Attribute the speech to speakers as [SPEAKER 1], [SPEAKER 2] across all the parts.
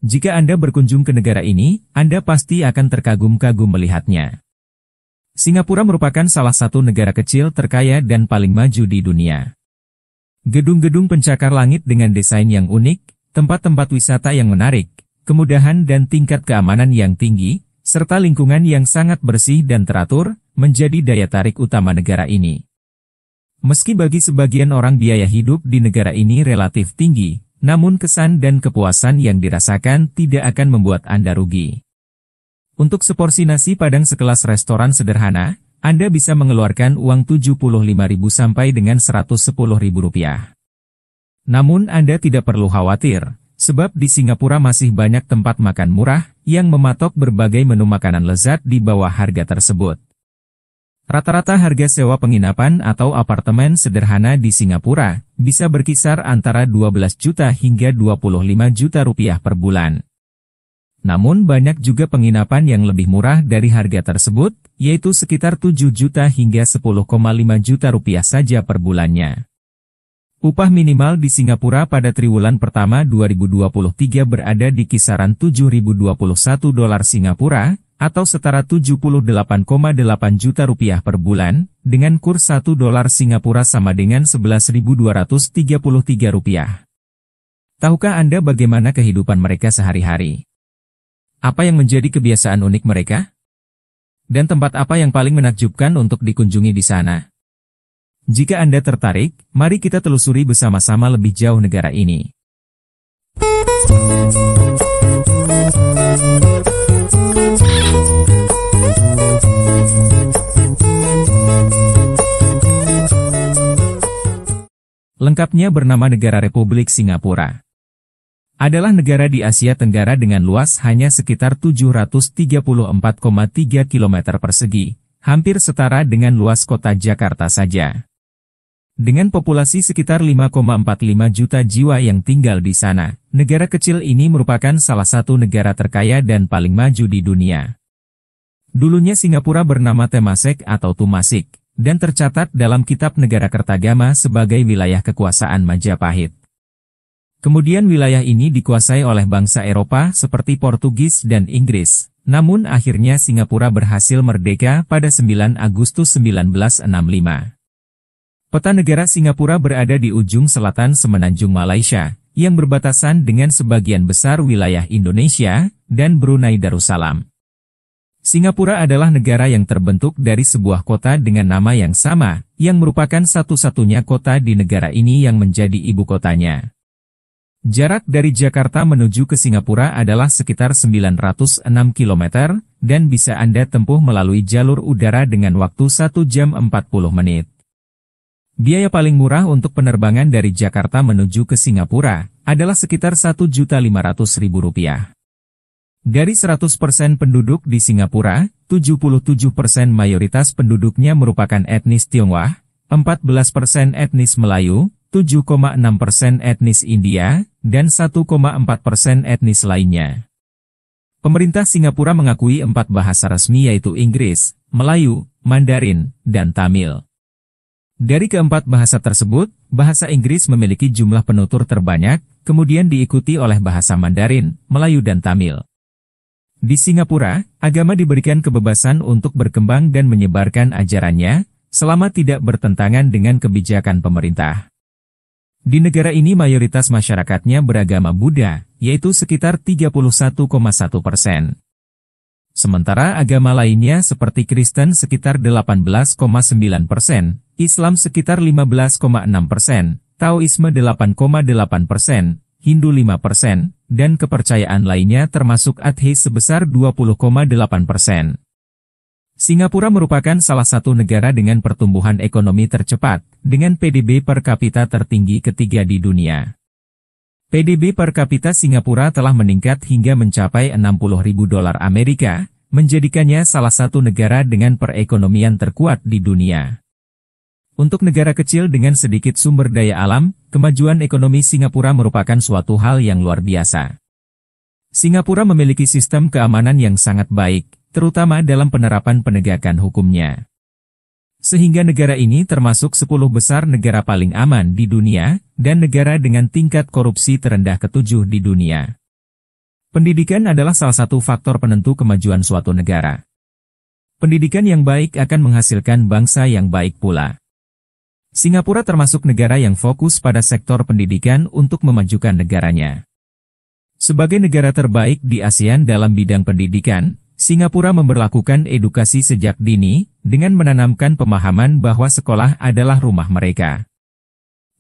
[SPEAKER 1] Jika Anda berkunjung ke negara ini, Anda pasti akan terkagum-kagum melihatnya. Singapura merupakan salah satu negara kecil terkaya dan paling maju di dunia. Gedung-gedung pencakar langit dengan desain yang unik, tempat-tempat wisata yang menarik, kemudahan dan tingkat keamanan yang tinggi, serta lingkungan yang sangat bersih dan teratur, menjadi daya tarik utama negara ini. Meski bagi sebagian orang biaya hidup di negara ini relatif tinggi, namun kesan dan kepuasan yang dirasakan tidak akan membuat Anda rugi. Untuk seporsi nasi Padang sekelas restoran sederhana, Anda bisa mengeluarkan uang Rp75.000 sampai dengan Rp110.000. Namun Anda tidak perlu khawatir, sebab di Singapura masih banyak tempat makan murah yang mematok berbagai menu makanan lezat di bawah harga tersebut. Rata-rata harga sewa penginapan atau apartemen sederhana di Singapura bisa berkisar antara 12 juta hingga 25 juta rupiah per bulan. Namun banyak juga penginapan yang lebih murah dari harga tersebut, yaitu sekitar 7 juta hingga 10,5 juta rupiah saja per bulannya. Upah minimal di Singapura pada triwulan pertama 2023 berada di kisaran $7.021 Singapura, atau setara 78,8 juta rupiah per bulan, dengan kurs $1 Singapura sama dengan 11.233 rupiah. Tahukah Anda bagaimana kehidupan mereka sehari-hari? Apa yang menjadi kebiasaan unik mereka? Dan tempat apa yang paling menakjubkan untuk dikunjungi di sana? Jika Anda tertarik, mari kita telusuri bersama-sama lebih jauh negara ini. Lengkapnya bernama Negara Republik Singapura. Adalah negara di Asia Tenggara dengan luas hanya sekitar 734,3 km persegi, hampir setara dengan luas kota Jakarta saja. Dengan populasi sekitar 5,45 juta jiwa yang tinggal di sana, negara kecil ini merupakan salah satu negara terkaya dan paling maju di dunia. Dulunya Singapura bernama Temasek atau Tumasik, dan tercatat dalam Kitab Negara Kertagama sebagai wilayah kekuasaan Majapahit. Kemudian wilayah ini dikuasai oleh bangsa Eropa seperti Portugis dan Inggris, namun akhirnya Singapura berhasil merdeka pada 9 Agustus 1965. Peta negara Singapura berada di ujung selatan semenanjung Malaysia, yang berbatasan dengan sebagian besar wilayah Indonesia dan Brunei Darussalam. Singapura adalah negara yang terbentuk dari sebuah kota dengan nama yang sama, yang merupakan satu-satunya kota di negara ini yang menjadi ibu kotanya. Jarak dari Jakarta menuju ke Singapura adalah sekitar 906 km, dan bisa Anda tempuh melalui jalur udara dengan waktu 1 jam 40 menit. Biaya paling murah untuk penerbangan dari Jakarta menuju ke Singapura adalah sekitar Rp1.500.000. Dari 100% penduduk di Singapura, 77% mayoritas penduduknya merupakan etnis Tionghoa, 14% etnis Melayu, 7,6% etnis India, dan 1,4% etnis lainnya. Pemerintah Singapura mengakui 4 bahasa resmi yaitu Inggris, Melayu, Mandarin, dan Tamil. Dari keempat bahasa tersebut, bahasa Inggris memiliki jumlah penutur terbanyak, kemudian diikuti oleh bahasa Mandarin, Melayu dan Tamil. Di Singapura, agama diberikan kebebasan untuk berkembang dan menyebarkan ajarannya, selama tidak bertentangan dengan kebijakan pemerintah. Di negara ini mayoritas masyarakatnya beragama Buddha, yaitu sekitar 31,1%. Sementara agama lainnya seperti Kristen sekitar 18,9%, Islam sekitar 15,6%, Taoisme 8,8%, Hindu 5%, dan kepercayaan lainnya termasuk ateis sebesar 20,8%. Singapura merupakan salah satu negara dengan pertumbuhan ekonomi tercepat, dengan PDB per kapita tertinggi ketiga di dunia. PDB per kapita Singapura telah meningkat hingga mencapai $60.000, menjadikannya salah satu negara dengan perekonomian terkuat di dunia. Untuk negara kecil dengan sedikit sumber daya alam, kemajuan ekonomi Singapura merupakan suatu hal yang luar biasa. Singapura memiliki sistem keamanan yang sangat baik, terutama dalam penerapan penegakan hukumnya. Sehingga negara ini termasuk 10 besar negara paling aman di dunia, dan negara dengan tingkat korupsi terendah ke-7 di dunia. Pendidikan adalah salah satu faktor penentu kemajuan suatu negara. Pendidikan yang baik akan menghasilkan bangsa yang baik pula. Singapura termasuk negara yang fokus pada sektor pendidikan untuk memajukan negaranya. Sebagai negara terbaik di ASEAN dalam bidang pendidikan, Singapura memberlakukan edukasi sejak dini, dengan menanamkan pemahaman bahwa sekolah adalah rumah mereka.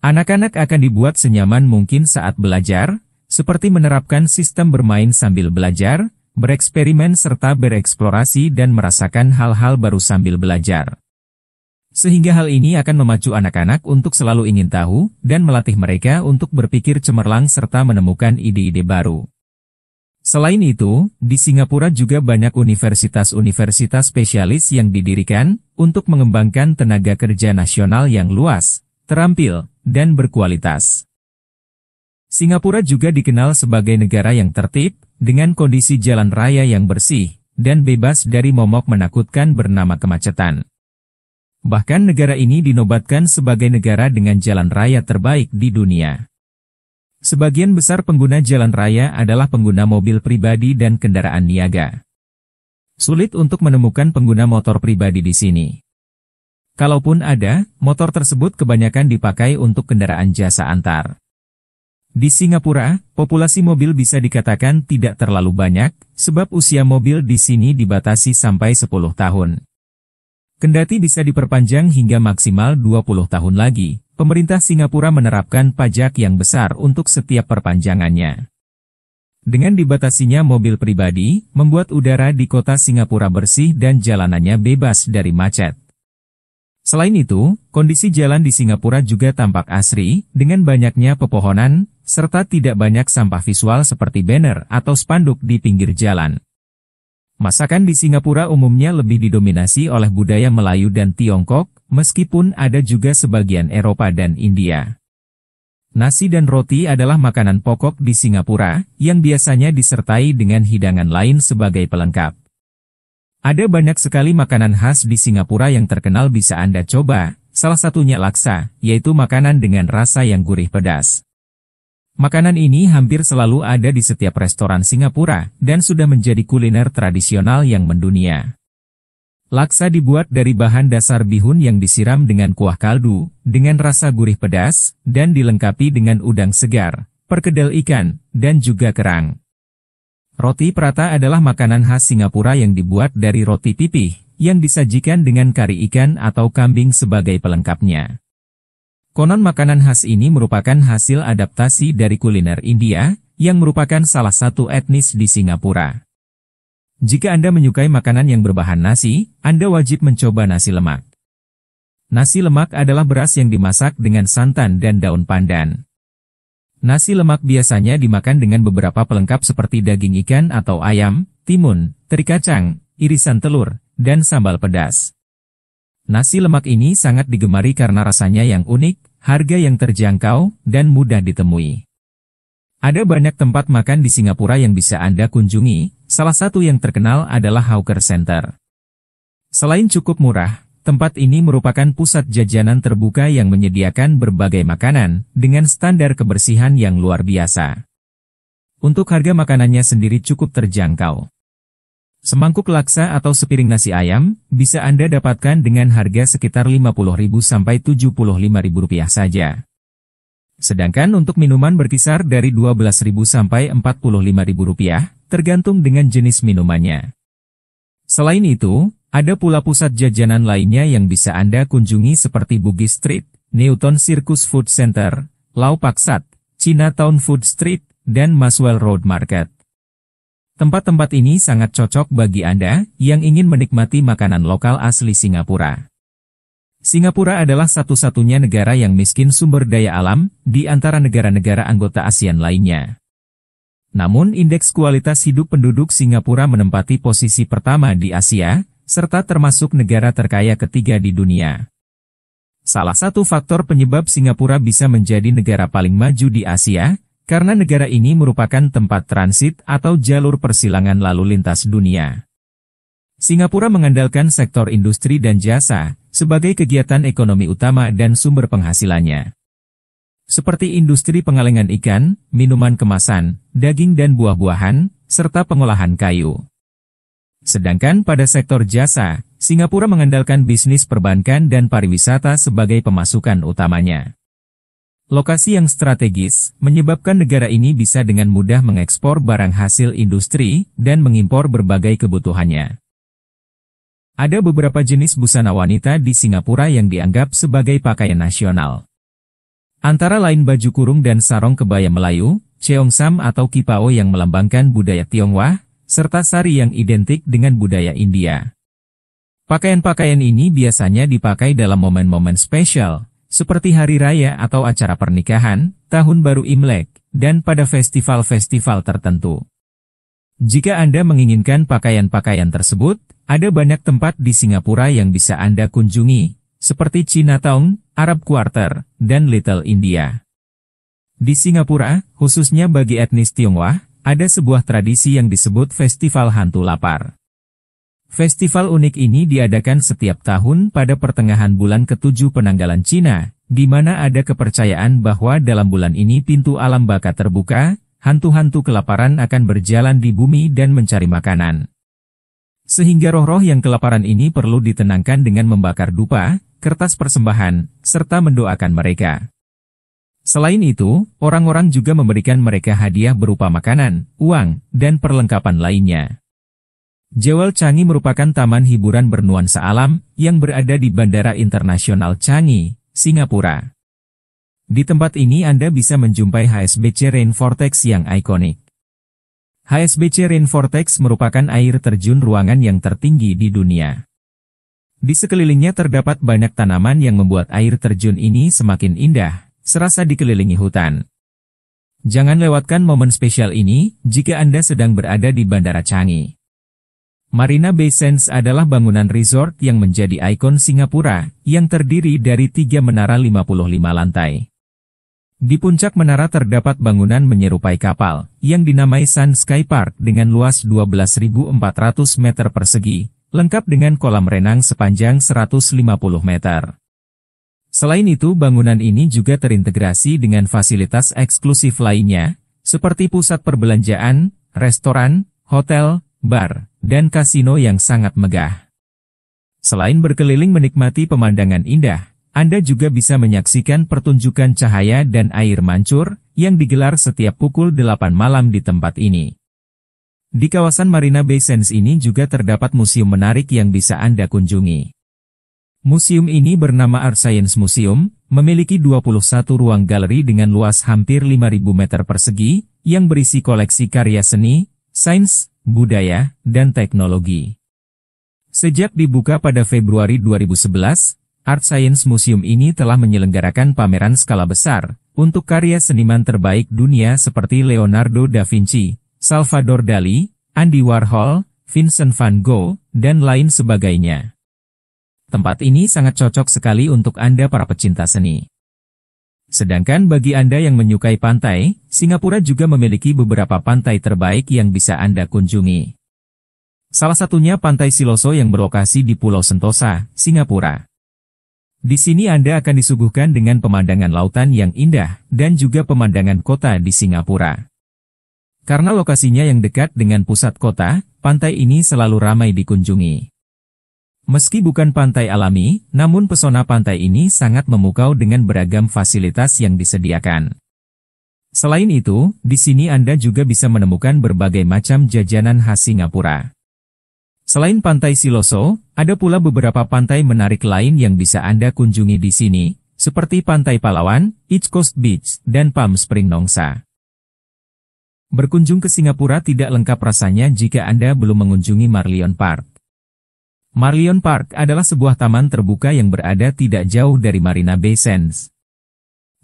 [SPEAKER 1] Anak-anak akan dibuat senyaman mungkin saat belajar, seperti menerapkan sistem bermain sambil belajar, bereksperimen serta bereksplorasi dan merasakan hal-hal baru sambil belajar. Sehingga hal ini akan memacu anak-anak untuk selalu ingin tahu, dan melatih mereka untuk berpikir cemerlang serta menemukan ide-ide baru. Selain itu, di Singapura juga banyak universitas-universitas spesialis yang didirikan untuk mengembangkan tenaga kerja nasional yang luas, terampil, dan berkualitas. Singapura juga dikenal sebagai negara yang tertib, dengan kondisi jalan raya yang bersih, dan bebas dari momok menakutkan bernama kemacetan. Bahkan negara ini dinobatkan sebagai negara dengan jalan raya terbaik di dunia. Sebagian besar pengguna jalan raya adalah pengguna mobil pribadi dan kendaraan niaga. Sulit untuk menemukan pengguna motor pribadi di sini. Kalaupun ada, motor tersebut kebanyakan dipakai untuk kendaraan jasa antar. Di Singapura, populasi mobil bisa dikatakan tidak terlalu banyak, sebab usia mobil di sini dibatasi sampai 10 tahun. Kendati bisa diperpanjang hingga maksimal 20 tahun lagi, pemerintah Singapura menerapkan pajak yang besar untuk setiap perpanjangannya. Dengan dibatasinya mobil pribadi, membuat udara di kota Singapura bersih dan jalanannya bebas dari macet. Selain itu, kondisi jalan di Singapura juga tampak asri, dengan banyaknya pepohonan, serta tidak banyak sampah visual seperti banner atau spanduk di pinggir jalan. Masakan di Singapura umumnya lebih didominasi oleh budaya Melayu dan Tiongkok, meskipun ada juga sebagian Eropa dan India. Nasi dan roti adalah makanan pokok di Singapura, yang biasanya disertai dengan hidangan lain sebagai pelengkap. Ada banyak sekali makanan khas di Singapura yang terkenal bisa Anda coba, salah satunya laksa, yaitu makanan dengan rasa yang gurih pedas. Makanan ini hampir selalu ada di setiap restoran Singapura, dan sudah menjadi kuliner tradisional yang mendunia. Laksa dibuat dari bahan dasar bihun yang disiram dengan kuah kaldu, dengan rasa gurih pedas, dan dilengkapi dengan udang segar, perkedel ikan, dan juga kerang. Roti prata adalah makanan khas Singapura yang dibuat dari roti pipih, yang disajikan dengan kari ikan atau kambing sebagai pelengkapnya. Konon makanan khas ini merupakan hasil adaptasi dari kuliner India, yang merupakan salah satu etnis di Singapura. Jika Anda menyukai makanan yang berbahan nasi, Anda wajib mencoba nasi lemak. Nasi lemak adalah beras yang dimasak dengan santan dan daun pandan. Nasi lemak biasanya dimakan dengan beberapa pelengkap seperti daging ikan atau ayam, timun, teri kacang, irisan telur, dan sambal pedas. Nasi lemak ini sangat digemari karena rasanya yang unik, harga yang terjangkau, dan mudah ditemui. Ada banyak tempat makan di Singapura yang bisa Anda kunjungi, salah satu yang terkenal adalah Hawker Center. Selain cukup murah, tempat ini merupakan pusat jajanan terbuka yang menyediakan berbagai makanan, dengan standar kebersihan yang luar biasa. Untuk harga makanannya sendiri cukup terjangkau. Semangkuk laksa atau sepiring nasi ayam, bisa Anda dapatkan dengan harga sekitar Rp50.000 sampai Rp75.000 saja. Sedangkan untuk minuman berkisar dari Rp12.000 sampai Rp45.000, tergantung dengan jenis minumannya. Selain itu, ada pula pusat jajanan lainnya yang bisa Anda kunjungi seperti Bugis Street, Newton Circus Food Center, Lau Pak Sat, Chinatown Food Street, dan Maswell Road Market. Tempat-tempat ini sangat cocok bagi Anda yang ingin menikmati makanan lokal asli Singapura. Singapura adalah satu-satunya negara yang miskin sumber daya alam di antara negara-negara anggota ASEAN lainnya. Namun indeks kualitas hidup penduduk Singapura menempati posisi pertama di Asia, serta termasuk negara terkaya ketiga di dunia. Salah satu faktor penyebab Singapura bisa menjadi negara paling maju di Asia, karena negara ini merupakan tempat transit atau jalur persilangan lalu lintas dunia. Singapura mengandalkan sektor industri dan jasa sebagai kegiatan ekonomi utama dan sumber penghasilannya. Seperti industri pengalengan ikan, minuman kemasan, daging dan buah-buahan, serta pengolahan kayu. Sedangkan pada sektor jasa, Singapura mengandalkan bisnis perbankan dan pariwisata sebagai pemasukan utamanya. Lokasi yang strategis menyebabkan negara ini bisa dengan mudah mengekspor barang hasil industri dan mengimpor berbagai kebutuhannya. Ada beberapa jenis busana wanita di Singapura yang dianggap sebagai pakaian nasional. Antara lain baju kurung dan sarong kebaya Melayu, cheongsam atau kipao yang melambangkan budaya Tionghoa, serta sari yang identik dengan budaya India. Pakaian-pakaian ini biasanya dipakai dalam momen-momen spesial, seperti hari raya atau acara pernikahan, tahun baru Imlek, dan pada festival-festival tertentu. Jika Anda menginginkan pakaian-pakaian tersebut, ada banyak tempat di Singapura yang bisa Anda kunjungi, seperti Chinatown, Arab Quarter, dan Little India. Di Singapura, khususnya bagi etnis Tionghoa, ada sebuah tradisi yang disebut Festival Hantu Lapar. Festival unik ini diadakan setiap tahun pada pertengahan bulan ke-7 penanggalan Cina, di mana ada kepercayaan bahwa dalam bulan ini pintu alam baka terbuka, hantu-hantu kelaparan akan berjalan di bumi dan mencari makanan. Sehingga roh-roh yang kelaparan ini perlu ditenangkan dengan membakar dupa, kertas persembahan, serta mendoakan mereka. Selain itu, orang-orang juga memberikan mereka hadiah berupa makanan, uang, dan perlengkapan lainnya. Jewel Changi merupakan taman hiburan bernuansa alam yang berada di Bandara Internasional Changi, Singapura. Di tempat ini Anda bisa menjumpai HSBC Rain Vortex yang ikonik. HSBC Rain Vortex merupakan air terjun ruangan yang tertinggi di dunia. Di sekelilingnya terdapat banyak tanaman yang membuat air terjun ini semakin indah, serasa dikelilingi hutan. Jangan lewatkan momen spesial ini jika Anda sedang berada di Bandara Changi. Marina Bay Sands adalah bangunan resort yang menjadi ikon Singapura, yang terdiri dari 3 menara 55 lantai. Di puncak menara terdapat bangunan menyerupai kapal, yang dinamai Sun Sky Park dengan luas 12.400 meter persegi, lengkap dengan kolam renang sepanjang 150 meter. Selain itu, bangunan ini juga terintegrasi dengan fasilitas eksklusif lainnya, seperti pusat perbelanjaan, restoran, hotel, bar, dan kasino yang sangat megah. Selain berkeliling menikmati pemandangan indah, Anda juga bisa menyaksikan pertunjukan cahaya dan air mancur yang digelar setiap pukul 8 malam di tempat ini. Di kawasan Marina Bay Sands ini juga terdapat museum menarik yang bisa Anda kunjungi. Museum ini bernama Art Science Museum, memiliki 21 ruang galeri dengan luas hampir 5.000 meter persegi, yang berisi koleksi karya seni, sains, budaya, dan teknologi. Sejak dibuka pada Februari 2011, Art Science Museum ini telah menyelenggarakan pameran skala besar, untuk karya seniman terbaik dunia seperti Leonardo da Vinci, Salvador Dali, Andy Warhol, Vincent van Gogh, dan lain sebagainya. Tempat ini sangat cocok sekali untuk Anda para pecinta seni. Sedangkan bagi Anda yang menyukai pantai, Singapura juga memiliki beberapa pantai terbaik yang bisa Anda kunjungi. Salah satunya Pantai Siloso yang berlokasi di Pulau Sentosa, Singapura. Di sini Anda akan disuguhkan dengan pemandangan lautan yang indah dan juga pemandangan kota di Singapura. Karena lokasinya yang dekat dengan pusat kota, pantai ini selalu ramai dikunjungi. Meski bukan pantai alami, namun pesona pantai ini sangat memukau dengan beragam fasilitas yang disediakan. Selain itu, di sini Anda juga bisa menemukan berbagai macam jajanan khas Singapura. Selain Pantai Siloso, ada pula beberapa pantai menarik lain yang bisa Anda kunjungi di sini, seperti Pantai Palawan, East Coast Beach, dan Palm Spring Nongsa. Berkunjung ke Singapura tidak lengkap rasanya jika Anda belum mengunjungi Marlion Park. Marlion Park adalah sebuah taman terbuka yang berada tidak jauh dari Marina Bay Sands.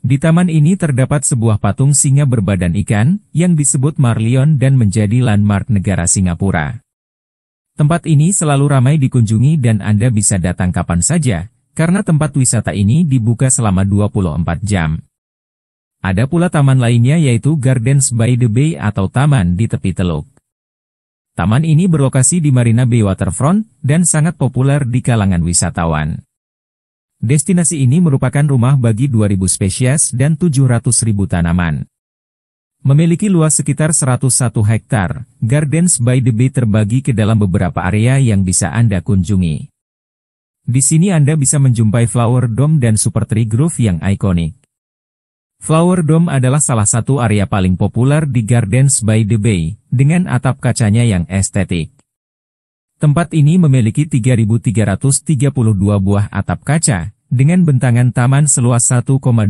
[SPEAKER 1] Di taman ini terdapat sebuah patung singa berbadan ikan, yang disebut Marlion dan menjadi landmark negara Singapura. Tempat ini selalu ramai dikunjungi dan Anda bisa datang kapan saja, karena tempat wisata ini dibuka selama 24 jam. Ada pula taman lainnya yaitu Gardens by the Bay atau taman di tepi teluk. Taman ini berlokasi di Marina Bay Waterfront dan sangat populer di kalangan wisatawan. Destinasi ini merupakan rumah bagi 2.000 spesies dan 700.000 tanaman. Memiliki luas sekitar 101 hektar, Gardens by the Bay terbagi ke dalam beberapa area yang bisa Anda kunjungi. Di sini Anda bisa menjumpai Flower Dome dan Super Tree Grove yang ikonik. Flower Dome adalah salah satu area paling populer di Gardens by the Bay, dengan atap kacanya yang estetik. Tempat ini memiliki 3.332 buah atap kaca, dengan bentangan taman seluas 1,28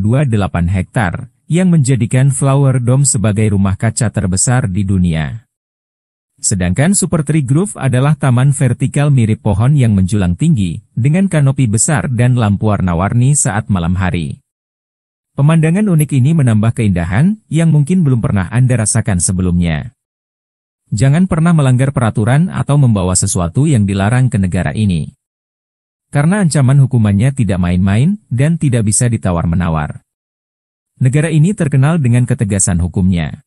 [SPEAKER 1] hektar, yang menjadikan Flower Dome sebagai rumah kaca terbesar di dunia. Sedangkan Super Tree Grove adalah taman vertikal mirip pohon yang menjulang tinggi, dengan kanopi besar dan lampu warna-warni saat malam hari. Pemandangan unik ini menambah keindahan, yang mungkin belum pernah Anda rasakan sebelumnya. Jangan pernah melanggar peraturan atau membawa sesuatu yang dilarang ke negara ini. Karena ancaman hukumannya tidak main-main, dan tidak bisa ditawar-menawar. Negara ini terkenal dengan ketegasan hukumnya.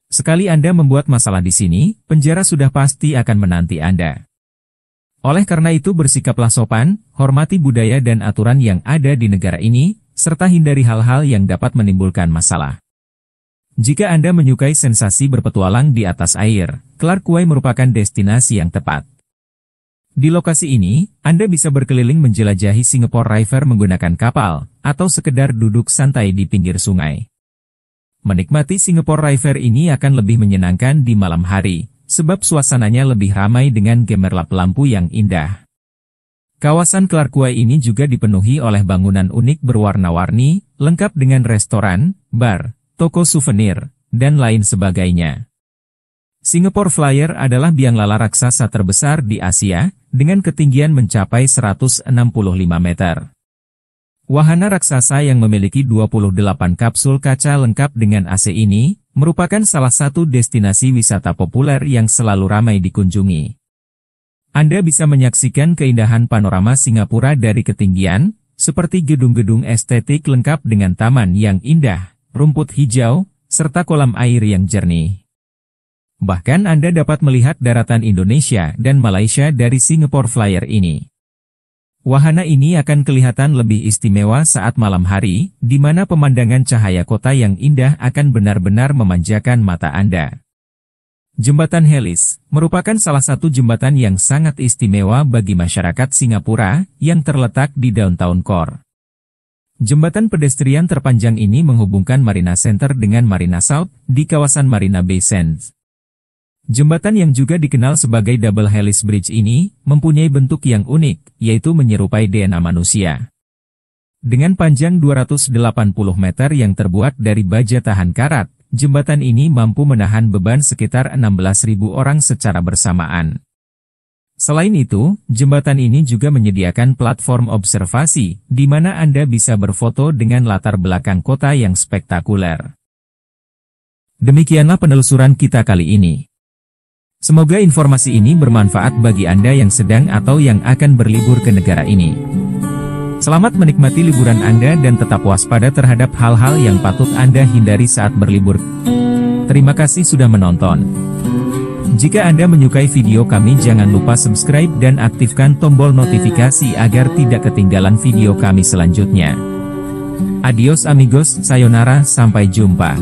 [SPEAKER 1] Sekali Anda membuat masalah di sini, penjara sudah pasti akan menanti Anda. Oleh karena itu bersikaplah sopan, hormati budaya dan aturan yang ada di negara ini, serta hindari hal-hal yang dapat menimbulkan masalah. Jika Anda menyukai sensasi berpetualang di atas air, Clark Quay merupakan destinasi yang tepat. Di lokasi ini, Anda bisa berkeliling menjelajahi Singapore River menggunakan kapal, atau sekedar duduk santai di pinggir sungai. Menikmati Singapore River ini akan lebih menyenangkan di malam hari, sebab suasananya lebih ramai dengan gemerlap lampu yang indah. Kawasan Clark Quay ini juga dipenuhi oleh bangunan unik berwarna-warni, lengkap dengan restoran, bar, toko souvenir, dan lain sebagainya. Singapore Flyer adalah biang lala raksasa terbesar di Asia, dengan ketinggian mencapai 165 meter. Wahana raksasa yang memiliki 28 kapsul kaca lengkap dengan AC ini, merupakan salah satu destinasi wisata populer yang selalu ramai dikunjungi. Anda bisa menyaksikan keindahan panorama Singapura dari ketinggian, seperti gedung-gedung estetik lengkap dengan taman yang indah, rumput hijau, serta kolam air yang jernih. Bahkan Anda dapat melihat daratan Indonesia dan Malaysia dari Singapore Flyer ini. Wahana ini akan kelihatan lebih istimewa saat malam hari, di mana pemandangan cahaya kota yang indah akan benar-benar memanjakan mata Anda. Jembatan Helis merupakan salah satu jembatan yang sangat istimewa bagi masyarakat Singapura yang terletak di Downtown Core. Jembatan pedestrian terpanjang ini menghubungkan Marina Center dengan Marina South di kawasan Marina Bay Sands. Jembatan yang juga dikenal sebagai Double Helix Bridge ini, mempunyai bentuk yang unik, yaitu menyerupai DNA manusia. Dengan panjang 280 meter yang terbuat dari baja tahan karat, jembatan ini mampu menahan beban sekitar 16.000 orang secara bersamaan. Selain itu, jembatan ini juga menyediakan platform observasi, di mana Anda bisa berfoto dengan latar belakang kota yang spektakuler. Demikianlah penelusuran kita kali ini. Semoga informasi ini bermanfaat bagi Anda yang sedang atau yang akan berlibur ke negara ini. Selamat menikmati liburan Anda dan tetap waspada terhadap hal-hal yang patut Anda hindari saat berlibur. Terima kasih sudah menonton. Jika Anda menyukai video kami, jangan lupa subscribe dan aktifkan tombol notifikasi agar tidak ketinggalan video kami selanjutnya. Adios amigos, sayonara, sampai jumpa.